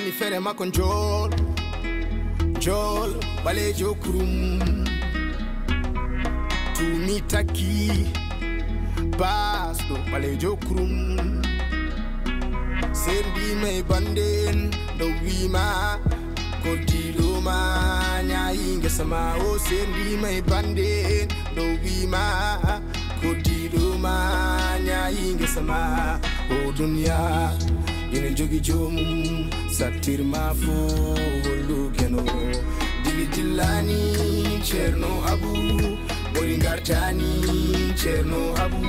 nani fere makon jol balejo krum tu mi taki basto balejo krum sendi me banden do wima ko diluma nyaayinge sama o sendi me banden do wima ko diluma nyaayinge sama o dunya ina jogi jom satir mafu lugeno dili dillani cerno abu bori ngartani cerno abu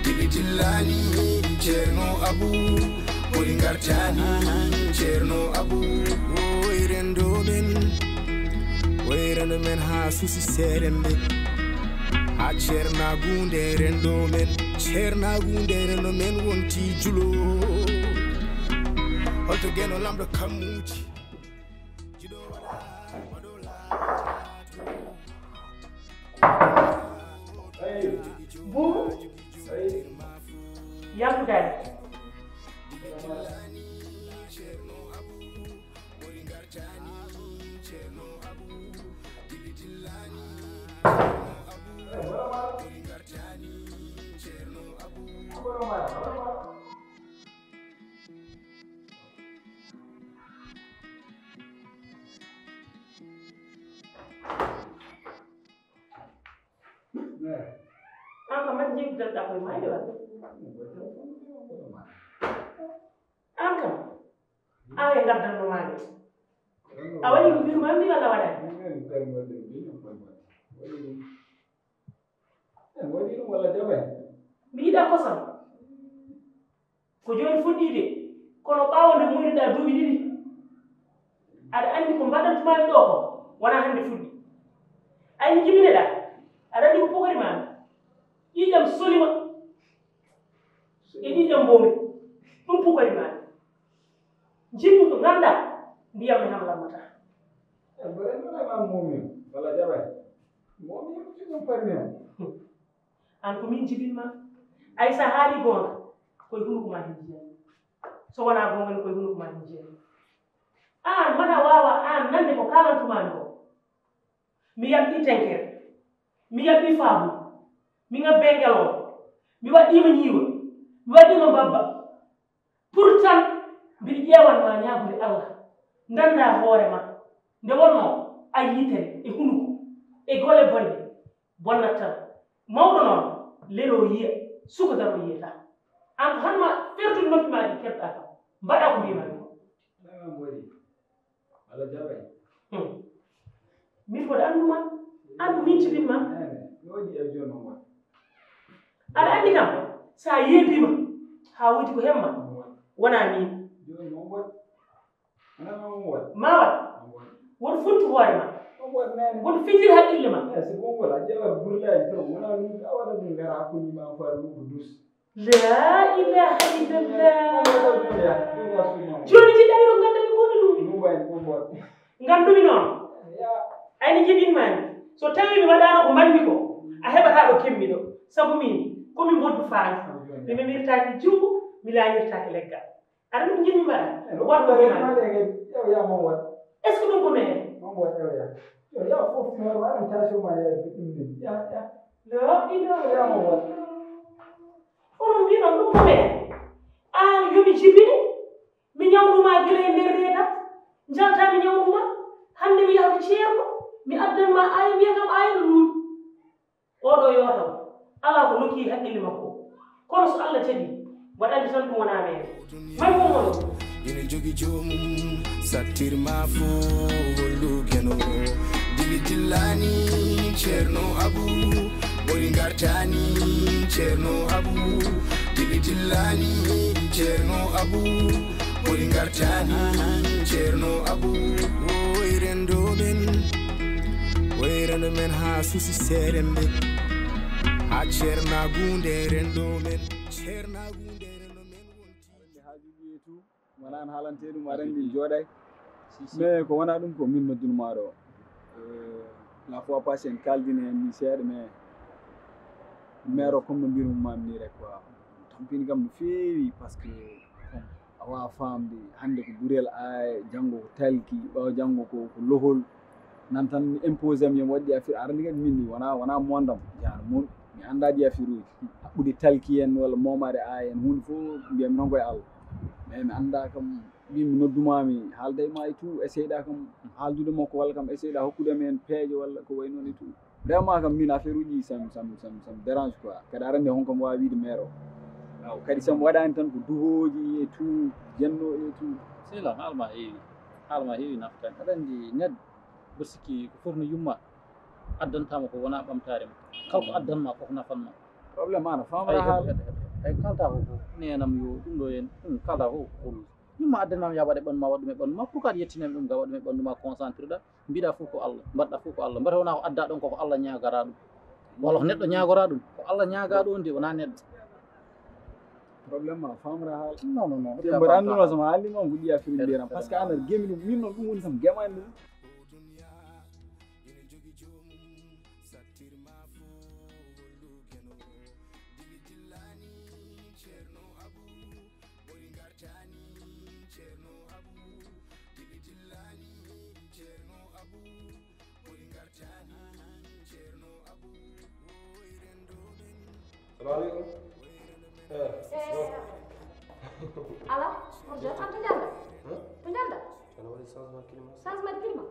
dili dillani cerno abu bori ngartani cerno abu oirendo men ha susi serembe ha cerna gunde rendo men wonti julo Alto geno lambda kamuchi jido wada wadola bu yamu dal man jig dal da koy may wala anka ay ngadal no mani awani ko bir man diga la wala mi da ko sam ko joni fuddi de kono bawonde muri da dubi didi ada andi ko mbadan tuma do ko wana hande fuddi ay jibine da ada di ko pokori man Ijam solima ijam bomi dum pukari man jinnu ko ganda ndiyam mi hamla mata bare no ma momi wala jabay momi ci dum parmi an ko min jibin ma ay sa hali gonga koy hunu ko ma hinji so wana gonga koy hunu ko ma hinji an mana wawa an nande ko kalantu man ko mi yabbi tenker mi yabbi fabu mi nga bengelo mi wadi ma nyiwa mi wadi ma babba pourtant bi jewan ma nyaaburi Allah ndanda hoore ma nde wonno ay yitere e hunuko e gole bonde bonnatal mawdo non lelo yiya suko daro yiyata an hanma fertu noppi ma di kerta ka mbada ko bima na mbori ala jabay mi ko anduma andu min ci bima wodi e jono mo ada andi kam sa yebima ha wodi ko hemma wana ni joni mo wot ana mo wot ma wat won funtu hoore ma wot nene won fitir hakkille ma e so gongo la jewa burla to wona ni awala dum ngara ko ni ma fa lu dus la ilaha illallah joni ci dawiro nganda mi ko dum mo way mo wot ngandumi non ya ay ni jibin man so tawi mi wadano ko manmi ko a hebata do kemmi do sabu min komi boddu faani mi mirtaaki jumbu mi laanirtaaki leggal aɗa ɗum jinmi mbaɗa watto yow ya mo wat est ce que ɗum ko mee mo wat yow ya fof no waɗa tasio ma ya ɗum ya lo ido ya mo wat onon mbi noon ɗum ko mee an yomi jibine mi ñawduma gila e nder reedat jaltami ñawduma hannde mi yahata ceerno mi addanma ayi mbiya kam ayino luuɗi oɗo yotam ala ko nokki haqqille makko kono so Allah tadi waɗande tan ɗum wona men may momoɗo ina jogi jom satir mafu lugeno dili dillani cerno abu bori ngartani cerno abu dili dillani cerno abu bori ngartani cerno abu oirendo men ha susi serembe ha cerna gunde rendo men wonti haajuji tu wala an halante dum arandi joday mais ko wana dum ko min noddun maaro la fois passée en kaldine mi seede mais mero comme no birum mam ni rek quoi tampini gam no feewi parce que awa famde hande ko burel ay jango ko talki ɓawa jango ko lohol nan tan imposé am yemi waɗɗi affaire arani kadi min wona mondam jaan mon mi andaɗi affaire uji haɓɓude talki en walla momade ay en hunde fof mbiyami tan koye Allah mais mi anda kam mbimi noddumami haalda e ma e tout essayɗa kam haaldude makko walla kam essayɗa hokkudemi hen peeje walla ko way noon e tout vraiment kam min affaire uji sam dérange quoi kadi arande hon kam wawi wiide maire o kadi somo waɗani tan ko duhoji e tout jenno e tout sehila haalma heewi naftani aɗa andi neɗɗo mbiɗa sikki ko foti no yumma addantama ko wona ɓamtare ma kala ko addanma koko nafanma probléme ana famra haala ay kalta ko nenam yo ɗum ɗo en ɗum kalta ko hol yumma addanama ya waɗe ɓanduma waɗɗum e ɓanduma pourquoi aɗa yettinami ɗum ga waɗɗum e ɓanduma concentré ɗa mbiɗa fof ko Allah mbaɗɗa fof ko Allah mbata wona ko adda ɗon koko Allah ñagara ɗum walla ko neɗɗo ñagora ɗum ko Allah ñaga ɗum de wona neɗɗo probléme ma famra haala non mbaɗa anduno somo haalima ko ɗiya firi mbiyatan par ce que ana gemi ɗum min noon ɗum woni kam gemani ɗum Assalamualaikum. Ala, kerja kan penjanda? Penjanda? Kana wadi changement climat. Changement de climat?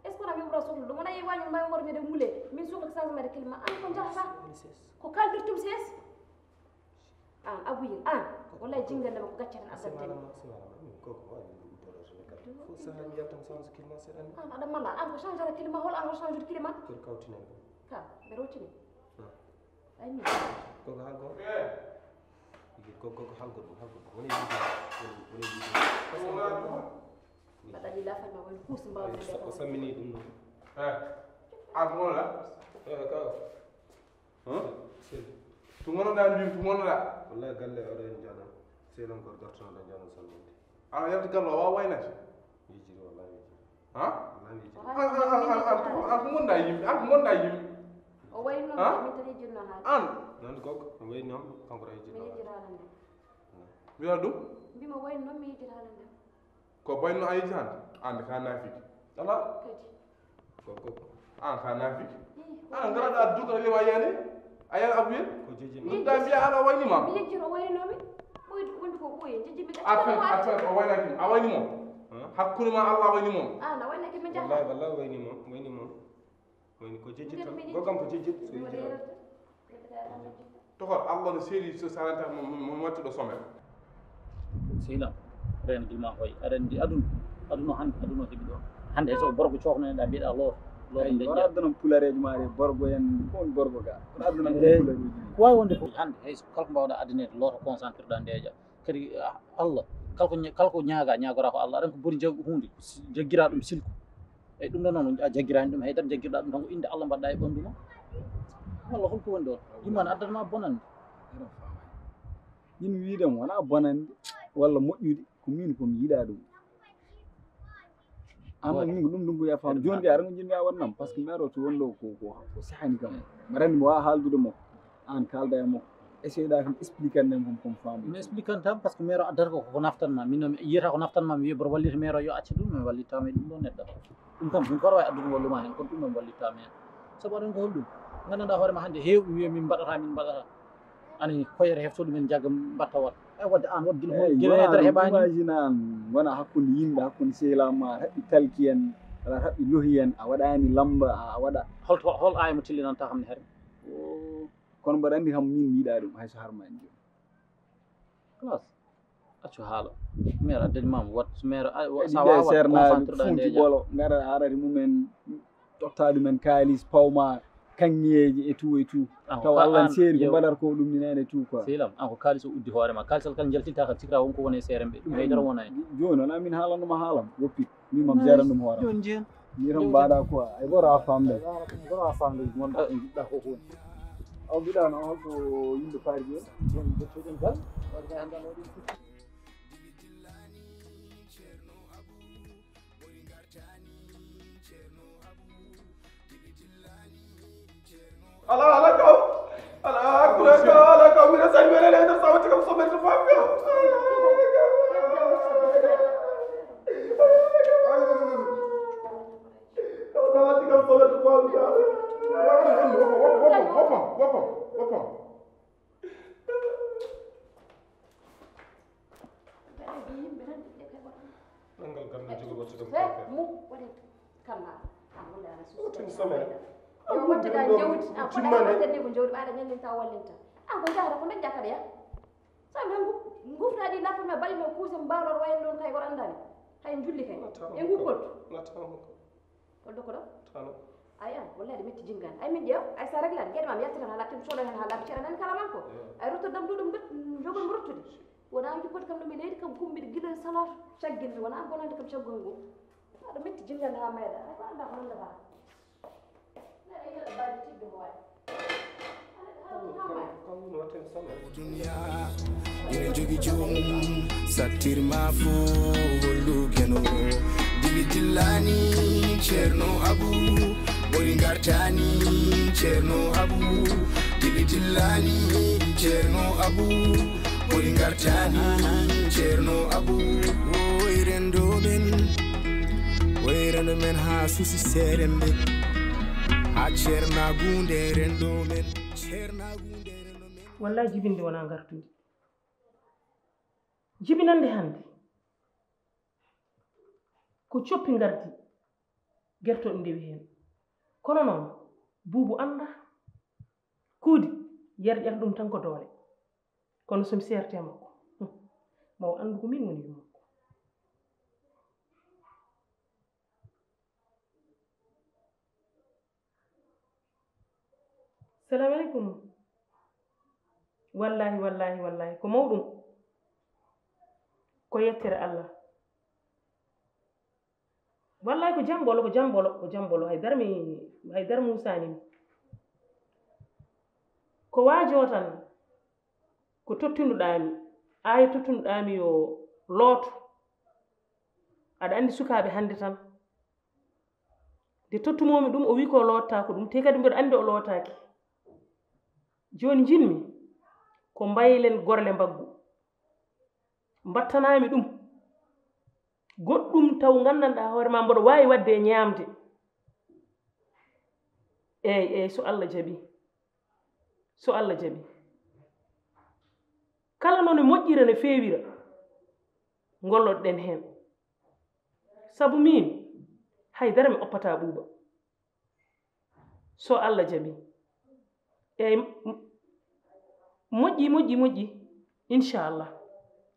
Est-ce qu'on a vu brasso lu mana yewani mbay ngor de mule min suko changement de climat an ko jaxata ko kaldir tum ses an abuyi an wallahi jingal ko gaccata asante Fo sa han yatam changement climat sedan. an ada mala an ko changer de climat hol an ko changer de climat Ko kawtinen ko. ka be rotini ay ni Ko hal go. Ko hal go woni bada di la fama won pousse mbaw de o sammini dum Agola. ka Tungono da mbim tungono da. wallahi galle o den jana selam gor gortono den jana salminde Ana yalti gallo wa waynati. yiji wallahi Ha? wallahi An monda yim. o wayno Ah? mi tani jinno ha An non gog way ñom kanko ray mi jina jiralande biya dum bima wayno mi jiralande ko bayno ay jan and ka nafiki. Ala kadi ko an ka nafiki. An gara da duka le wayane. Ayan abuye. ko jeje Dum da biya ala wayni ma. mi jiro wayno mi boy wonde ko boy jiji mi Affaire o waynaki a wayni mo. Hakkuri ma Allah wayni mo. na wayna ke mi jaha wallahi wayni mo wayni ko jeje tan gogam ko jeje so yiji Tokor Allah no seri so salanta mo matti do somel. sehila ren gilma hoy aɗa andi aduno hande aduno heeɓi ɗo hande so borgo cohnoɗa mbiɗa lor ay wona addanam pulareji maɗe borgo en ko woni borgo ga wona addanam Eh. pulareji ko wawi wonde fof hande hay so kala ko mbawɗa addanede loto concentré ɗa ndeeƴa kadi Allah kala ko ñagora ko Allah aɗan ko boni hunde jaggira ɗum silko eyyi ɗum ɗon noon a jaggirani ɗum haydara jaggirɗa ɗum tan ko inde Allah mbaɗɗa e ɓandu ma walla holko woni ɗon yimman addanma bonande min wiidam wona bonande walla moƴƴude ko min komi yiɗa ɗum an min ko ɗum ko yafam joni de aɗa jinmi a wannam par ce que maire o to wonɗo ko sahani kam mbaɗa andi mi wawa haaldude makko an kalda e makko essayé ɗa kam expliquer nden kom famɗi mi expliquant tan par ce que maire o addata ko naftanma min mi yiyata ko naftanma mi wiya mboɗo wallita maire o yo acca ɗum mi wallitama e ɗum ɗon neɗɗo ɗum kam min koɗa wawi addude walluma hen kono ɗum mi wallitama hen saabu aɗen ko holɗum gandanɗa hoorema hande hewɓe wiya min mbaɗata ani koyere heftoɗo min jagga mbatta wat e wadde an wat guila hedere heɓani imagine an wona hakkude yimɓe hakkude sehlama haɓɓi talki en wala haɓɓi lohi en a waɗani lamba a waɗa hol aya mo tillinanta kam ne hari kono mbaɗa andi kam min mi yiɗa ɗum hayso harma en joni class accu haala maire addanimama wat maire sa ɗiɗe wawa sernaɓe concentré ɗa funti ndeeƴa ɓolo gara arati mumen totta ɗumen kalis pawma kaŋŋeji et tout taw Allah seeri ko mbaɗata ko ɗum ni nene et tout quoi sehilam an ko kalis o uddi hoorema kalisal kal jaltinta kal sikra wonko woni e seere mɓe ɗum haydara wona hen joni wona min haalanduma haalam woppit mimam jaran ɗum hooram joni jeen mi tan mbaɗa quoi ay ɓoro a famde gora famde gonɗa e jiɗɗa ko woni aw mbiɗa no holko yimɓe paari joni joni jettoɗen gal waɗa handan waɗi Ala kau. Ala aku kau. Ala kau mina saya mana ada sama cakap sama tu faham kau. mu wadi kama amul ana su yo wata ga jawdi ko da wata ne ko jawdi baada nyande ta wallinta ko jaara ko najja kada ya sa men ngufna di lafa me bali me kuuse mbawlor wayen don kay gorandani hay julli kay e ngukol ko do ay wallahi de metti jingan ay min jew ay sa raglan gede mam yattata hala tim solo hen hala bicara nan kala manko ay rutto dam dudum bet jogol ruttude wona ngi pot kam no mi leydi kam kumbi gila salat caggil wona bonande kam caggon go ada metti jingan ha mayda ay ko anda ko non la ba na ay la ba tiddo mo way dunya ina jogi jom satir mafu lugeno dili dillani cerno abu bori gartani cerno abu dili dillani cerno abu bori gartani cerno abu oyrendo men ha susi serembe ha cerna gunde rendo men cerna gunde rendo men wallahi jibinde wona gartude jibinande hande ko coppi gardi gertoɗe ndewi hen kono noon buubu anda kuudi yerƴata ɗum tan ko doole kono somi serte makko maw andu ko min woni makko salamu aleykum wallahi ko mawɗum ko yettere Allah wallahi ko jambolo haydara musanimi ko waajo tan ko tottinuɗami aya tottinuɗami yo looto aɗa andi sukaɓe hande tan nde tottumomi ɗum o wi ko lotta ko ɗum te kadi mbiɗa andi o lootaki joni jinmi ko mbaylen gorle mbaggu mbattanami ɗum goɗɗum taw gandanɗa hoore ma mboɗo wawi wadde e ñamde eyyi so Allah jaaɓi kala noon e moƴƴira ne feewira golloɗen hen sabu min haydara mi oppata ɓuuɓa so Allah jaaɓi eyyi moƴƴi inchallah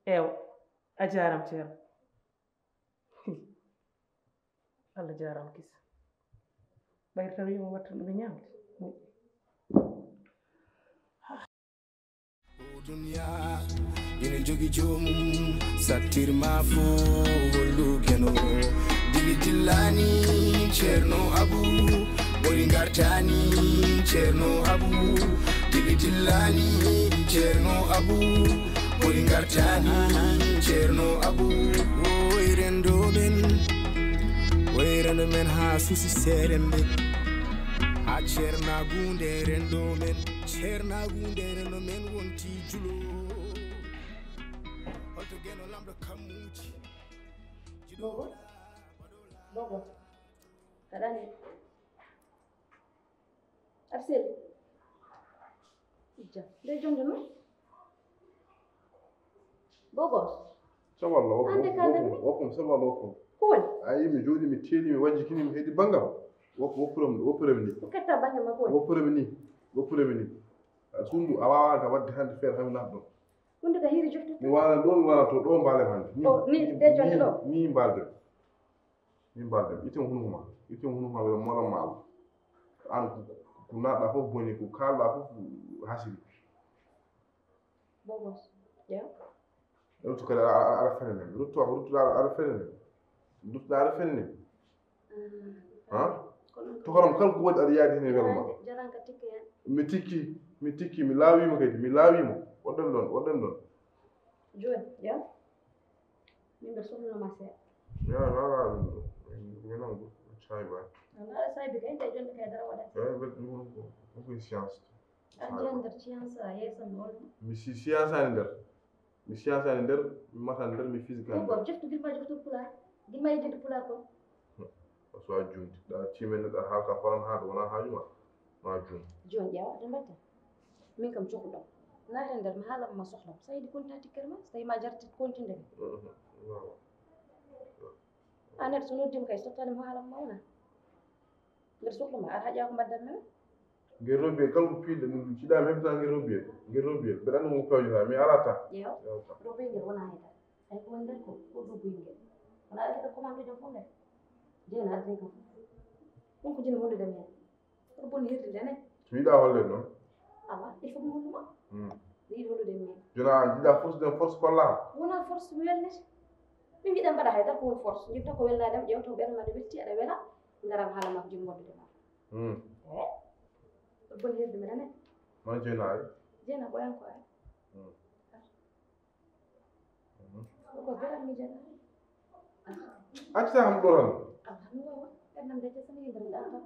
ewa a jaram ceerno Allah jaram kisa ɓayri tan wima wattan ɗum e ñamde dunya ina jogi jomum sattirma fo hollugeno dili dillani cerno abu bori gartani cerno abu dili dillani cerno abu bori gartani cerno abu oyrendo men ha susi serembe ha cerna gunde rendo men wonti julo holto geno lamɗo kammuji bobo kaɗani arsel ija nde jonde no bobo sawalla ande kalani wokum sawalla wokum kowoni ayi mi jooɗi mi teeli mi wajjikini mi heedi bangam woppiremi ni ko ketta bangam ma kowoni woppiremi ni sundu a wawaka wadde hande feere hami naat ɗon hunde ka hiiri joftu mi walan ɗo mi walan to ɗo mbalem hande ni de jonde ɗo ni mbaldem item hunukoma ɓe molan maalo an ko naɗɗa fof boni ko kalɗa fof hasiri bobos ya ruttu kadi aɗa fene nen ruttuɗa aɗa fene nen ha to honom kala ko waɗi aɗa yaadi hen e welma jaranka tikka yan mi tikki mi laawimo kadi woɗɗen ɗon joni ya min mbeɗa sohlunoma seeɗa ya wala ɗum ɗo minango sayba aɗa saybi kay nde jonde kay dara waɗat ko koye science aɗa nder science a yeesan holno mi science ani nder mi matan nder mi physique ani nder joftu gilma joftu pular gilma yejjide pular kon so a juumdi ɗa timen neɗɗo haalka falan haade wona haajuma ma juum joni ƴeewa aɗa mbatta min kam cohluɗam naata nder mi haalam ma sohlam so yiɗi konta tikkere ma so tawi ma jartit continde أنا رسولو ديم كاي سوتاني ما على مونا رسولو ما أرجع أقوم بدمنا Ngerobe kalku fiide ɗum ciɗama heɓta ngerobe mbeɗa andi mo pewjata mais alata يو روبي ngir wona hayta ay ko ndel ko do buynge wala ay ko commande jom fonde jena adde ko on ko jina holde dem hen ko bon hirde dene so yiɗa holle noon awa il faut mo holluma yiɗi hollude min jona jiɗa force kolla wona force mi welnete min jiɗa mbaɗa hayta ko woni force jifta ko welnadem ƴewta ko ɓernade wetti aɗa wela ngaram haala makko jom wondude ma ko bon hirde mi dene man jeenayi jena boyan ko ay ko beram mi jena accita kam ɗo tan alhamdulillah ɓernam de sama yidam ɗata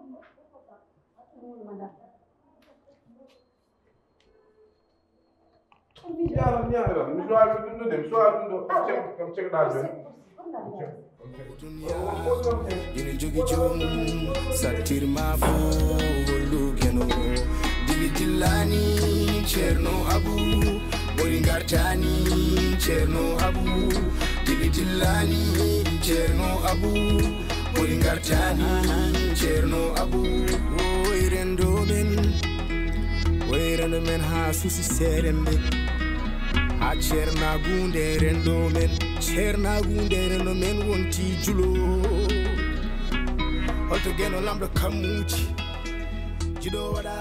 woni manda yalam ñaɗiran mi sowawi ɗum ɗo de mi sowawi ɗum ɗo kam cekɗa joni ina jogi joomum sattirma fo hollugeno dili dillani ceerno abou ɓori gartani ceerno abou dili dillani ceerno abou ɓori gartani ceerno abou woyrendo men wayrano men ha susi seeremɓe ha ceernagunde rendo men ceernagunde rendo men wonti julo holto geno lamɗo kammuji jiɗo waɗa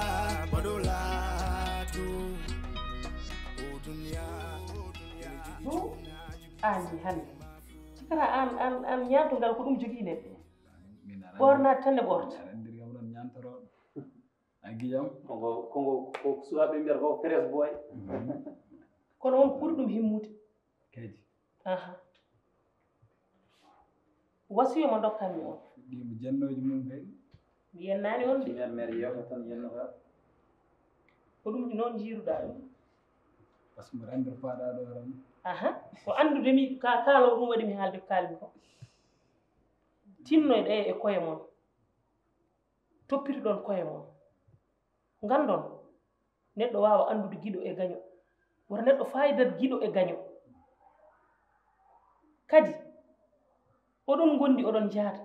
baɗo laato o duniya ani hande cikata an ñantogal ko ɗum jogui neɗɗo ɓornade tan ne ɓorta andirgam ɗon ñantoroɗo a guijam ko sukaɓe mbiyata ko presse boy kono on ɓuuri ɗum himmude kadi wasiyo mo dokkanmi on ɗimo jennoji mum kadi mi yennani on de mere yewta tan yennota ko ɗum noon jiiruɗa ɗum par ce que mbiɗa andir paɗa ɗo tan ko andudemi kaalo ɗum waɗi mi haalde ko kalmi ko tinnoyɗe e koye mon toppito ɗon koye mon gandon neɗɗo wawa andude giɗo e gaño wota neɗɗo fayidat giɗo e gaño kadi oɗon gondi oɗon jaata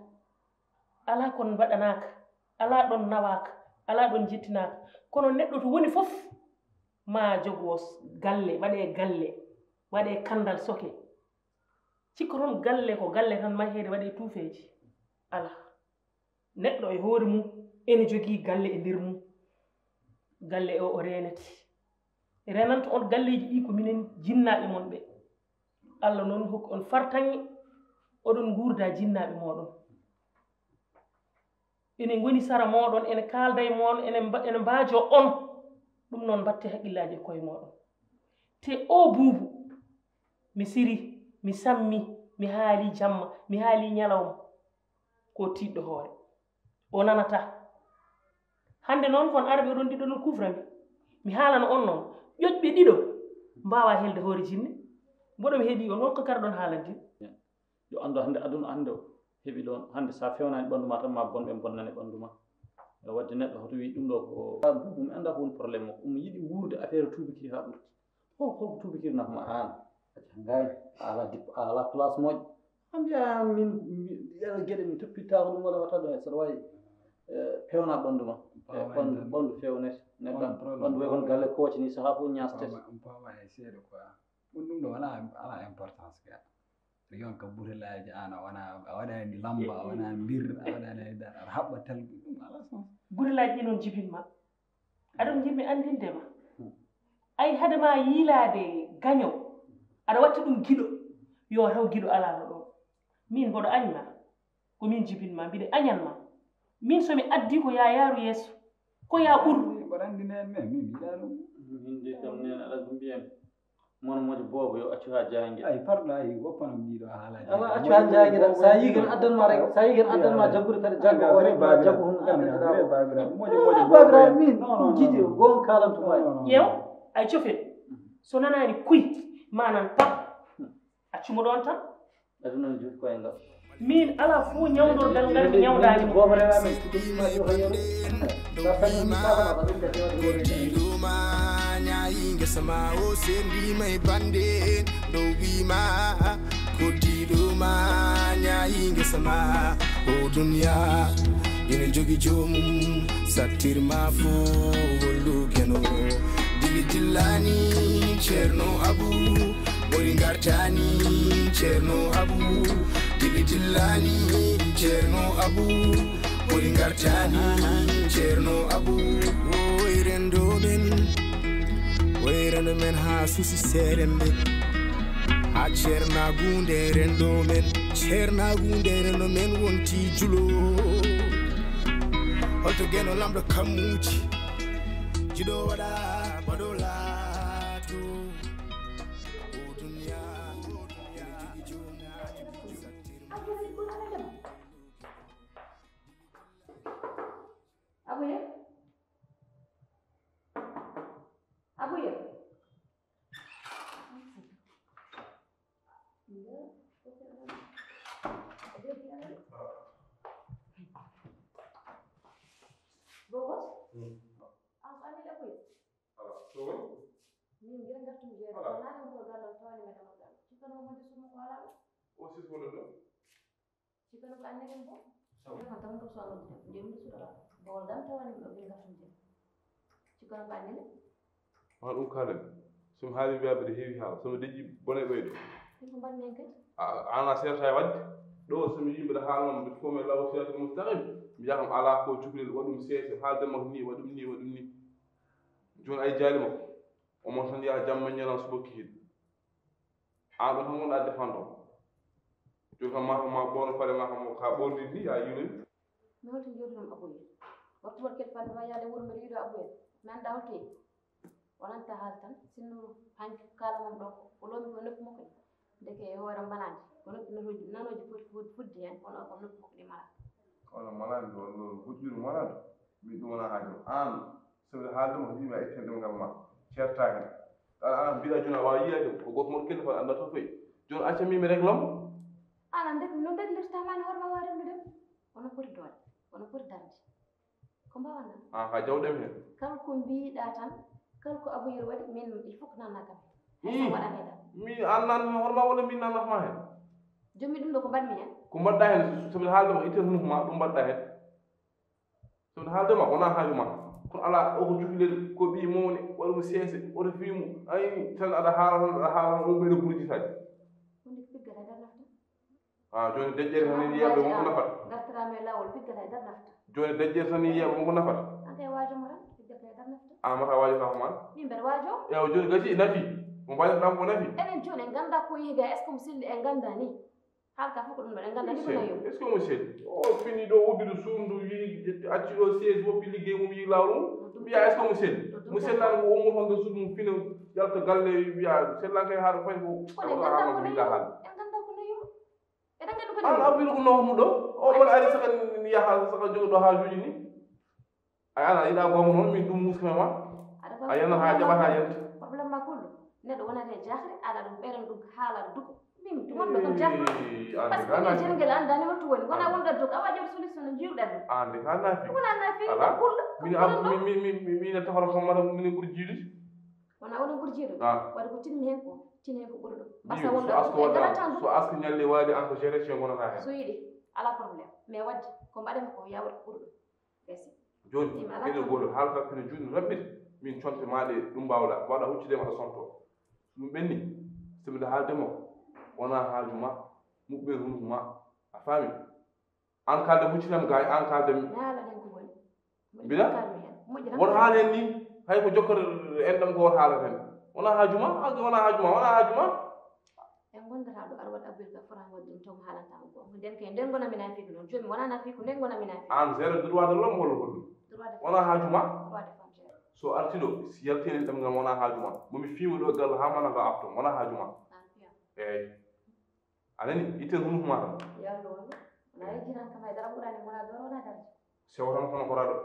ala kon mbaɗanaka ala ɗon nawaka ala ɗon jettinaka kono neɗɗo to woni fof ma jogo galle waɗe kandal soke cikko toon galle ko galle tan mahede waɗe tuufeji ala neɗɗo e hoore mum ene jogii galle e nder mum galle o renete renanta on galleji ɗi ko minen jinnaɓe mon ɓe Allah noon hokki on fartange oɗon gurda jinnaɓe moɗon ene goni sara moɗon ene kalda e mon ene mbaajo on ɗum noon batte haqqillaji koye moɗon te o buubu mi siri mi sammi mi haali jamma mi haali ñalawma ko tiɗɗo hoore o nanata hande noon kon araɓe oɗon ɗiɗo non kuframi mi haalano on noon ƴoƴɓe ɗiɗo mbawa helde hoore jinne mboɗo mi heeɓi on wonko kara ɗon haalandin yo andu hande aduna hande o heeɓi ɗon hande sa fewnani ɓandu ma tan ma bonɓe bonnane ɓandu ma wadde neɗɗo hoto wi ɗum ɗo ko mi anda ko woni probléme o ɗum yiɗi wuurde affaire tubikiri ha ɓurti holko tubikiri nafma an gayni ala dippo ala place moƴƴo a mbiya min gueɗe mi toppitako ɗum wala wata ɗo e saɗa wawi pewna ɓandu ma ɓandu fewnete neɗɗo ɓandu way kon galle kooce ni saaha fof ñastete pama e seeɗa quoi ɗum ɗo ala importance ka yon ka ɓurelaji an a waɗani lamba a waɗani mbir a waɗani haydar aɗa haɓɓa talbi ɗum ala sens ɓurelaji ɗi noon jibinma aɗon jinmi andindema ay hadema yiilade gaño aɗa watti ɗum giɗo yo taw giɗo alano ɗon min mboɗo añma ko min jibinma mbiɗe añanma min somi addi ko ya yaaru yeeso ko ya ɓur mboɗo andine en men min mbiɗa ɗum inde kam nen aɗa ɗum mbiyami mono moƴo boobo yo accu ha jangue ay parɗo ay woppano ɗiɗo haalaji ala accu ha jangueɗa sa yigen addanma rek sa yigen addanma jaggude kadi jaggo ore jaggo hon babiraɓe min jiɗi gon kalantuma ƴeew ay cofen so nanani kuy manan pap accumo ɗon tan aduna no juuti koye ngal min ala fo ñawdorgal ngal mi ñawdani bobo rewaɓe ɗumima yo hayero sa fañi mi sabana ɗum de Gordiɗuma ñayi nyaayinge sama o sendi may bande do wima ko diɗoma nyaayinge sama o dunya ina jogi jomum sattirma fo hollugeno dili dillani ceerno abu ɓori gartani ceerno abu dili dillani ceerno abu ɓori gartani ceerno abu oyrendo men wayrano men ha susi serembe ha ceernagunde rendo men ceernagunde rendo men wonti julo holto geno lamɗo kammuji jiɗo waɗa baɗo laato o duniya ene jogi Abuya? Abuya? Bogos? Aku ambil apa ya? Ini dia nggak tunggu ya. Karena yang gue galau tuh ini macam macam. Jika mau mandi semua kuala. Oh, sis boleh dong. Jika lu aneh kan bu? Dia katakan ke soal itu. Dia udah sudah. Bawal dan tuh ini nggak nggak tunggu. Jika lu aneh? Malu kalian. Sum hari biar berhewi hal. Sum deji boleh boleh. Ini kembali nih kan? Anak saya wajib. Do sum yimɓe ɗo haalnoma mbiɗa fof mi law sirata mustaqim mi jaham ala ko cukalel waɗum seese haaldema ko ni waɗum ni waɗum ni joni ay jaalima ko omon tan yaha jamma ñalan suba kihiɗe an ɗo tan gonɗa défendre o joni kam maka ma ɓoono pare maka mo ka ɓorndi ni ya yiloy mi holto jooɗinam abuye waktu won ket fande ma yaade wuro mbeɗa yiɗo abuye mi annda holtoyi wonanta haal tan sinno hanki kala mom ɗo o loomi ko noppi makko ndeke hoore mbanade ko noppi nanoji foti fuddi hen kono kam noppi makko ɗi mala kono malade ɗo ɗo huƴƴuru malade min ɗum wona haaju an somi haaldema ko yimɓe a ittene ɗemgal ma ceerta hen an mbiɗa joni a wawa yiyade ko goto moɗo kelle fa anda to toyi joni accami mi réglam an an no deglirtamani hoorema wawa remdudem wono poti doole wono poti darde ko mbawanna an ka jawɗem hen kala ko mbiɗa tan kala ko abouyir waɗi min il faut ko nanna kam hen waɗaneda mi an nanmi hoorema walla min nannatma hen jommi ɗum ɗo ko mbaɗmi hen ko mbaɗɗa hen somi haaldema ittene hunko ma ɗum mbaɗɗa hen somi haaldema wona haaju ma kono ala o ko cukalel ko ɓi mowne waɗimo seese oto fimu ayni tan aɗa haala tan ɗum ɓeyɗo burjitaji wonde ko piggata e dar nafta joni deƴƴere tan yiyaɓe wonko nafata gartirama e lawol piggata e dar nafta joni deƴƴere tan yiyaɓe wonko nafata an kay waajomo tan piggata e dar nafta an mata waajota ko man min mbeɗa waajo ewa joni gasi nafi mo mbaɗaɗam ko nafi enen joni en ganda ko yiiga est ce que mo selli en ganda ni haalka fof ko ɗum ɗo en ganda ni ko nayo est ce que mo selli o fini ɗo wobbiɗo suumdu yi acci ɗo siège woppi liggey mum yi lawol mum mbiya est ce que mo selli mo sellani ko ummo ton nder suudu mum fina yalta galle wiya sellan kay haɗo fayi ko kono en ganda ko nayo en ganda ko nayo eɗen gandi ko an nayo abbiɗo ko nawmu ɗo o bon ari saka yaha saka jogoɗo haajuji ni ay ana yiɗa gomo noon min ɗum muskame ma a yanat ha jaɓata yante probléme ma kullo neɗɗo wonate jahre aɗa ɗum ɓeɗen ɗum haala duko min wonɗo kam jahre par ce que min jenguel andani holto woni wona wonɗo duko awa ƴeew solution no jiruɗen ande ka nafi wona nafi kullo min tafara kam mara mine ɓuuri jiiɗude wona wono ɓuuri jiiɗude waɗi ko tinmi hen ko tin hen ko ɓuuri ɗum basa so asko waɗa so asko ñalle waali an ko gération gonata hen so yiɗi ala probléme mais wadde ko mbaɗen ko yawre ko ɓuuri ɗum merci joni ene goɗo haalka kene juutno raɓɓite min conte maɗe ɗum mbawɗa mbaɗa huccudema aɗa sonto ɗum ɓenni somiɗa haaldema wona haaju ma muɓɓel hunduko ma a faami an kalde huccinam ga an kalde haalaɗen ko woni mbiɗa won haal hen ni hay ko jokkata enɗam ko won haalata hen wona haaju ma wona haaju ma wona haaju ma en gondata ɗo aɗa waɗa abbil ka fota wadde ɗum taw haalantama go nden kay nden gona mi nafiiko noon joni wona nafiiko nden gona mi nafiiko an zéro droit de l'homme walla hollum wona haaju ma so artiɗo si yaltini ɗemgal wona haaju ma momi fiima ɗo gallo ha mana ga aftom wona haaju ma eyyi anani itten hunduko ma tan yallo wona yejjinan kam haydara ɓurani wona doro wona darde sewo tan kono koraɗo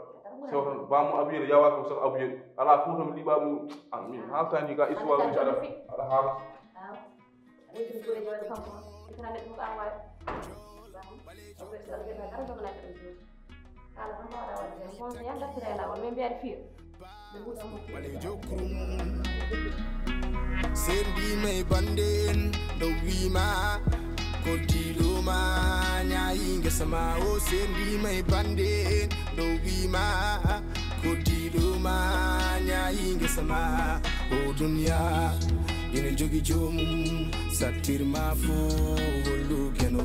sewo tan bamu abuyede yawa kam sago abuyede ala fof tam liɓamu an min haaltani ga histoire uji aɗa haala aɗa ɓuureji waɗi kanko ikana neɗɗo ko an wawi dara jogonaki ɗum joni haala tan mbawaɗa wadde hen kon so yan gartira e lawol min mbiyaɗa fiir wale jokrum sendi mai banden do wima ko diluma nyaayinga sama o sendi mai banden do wima ko diluma nyaayinga sama o dunya ina jogi jom satir ma fu lugeno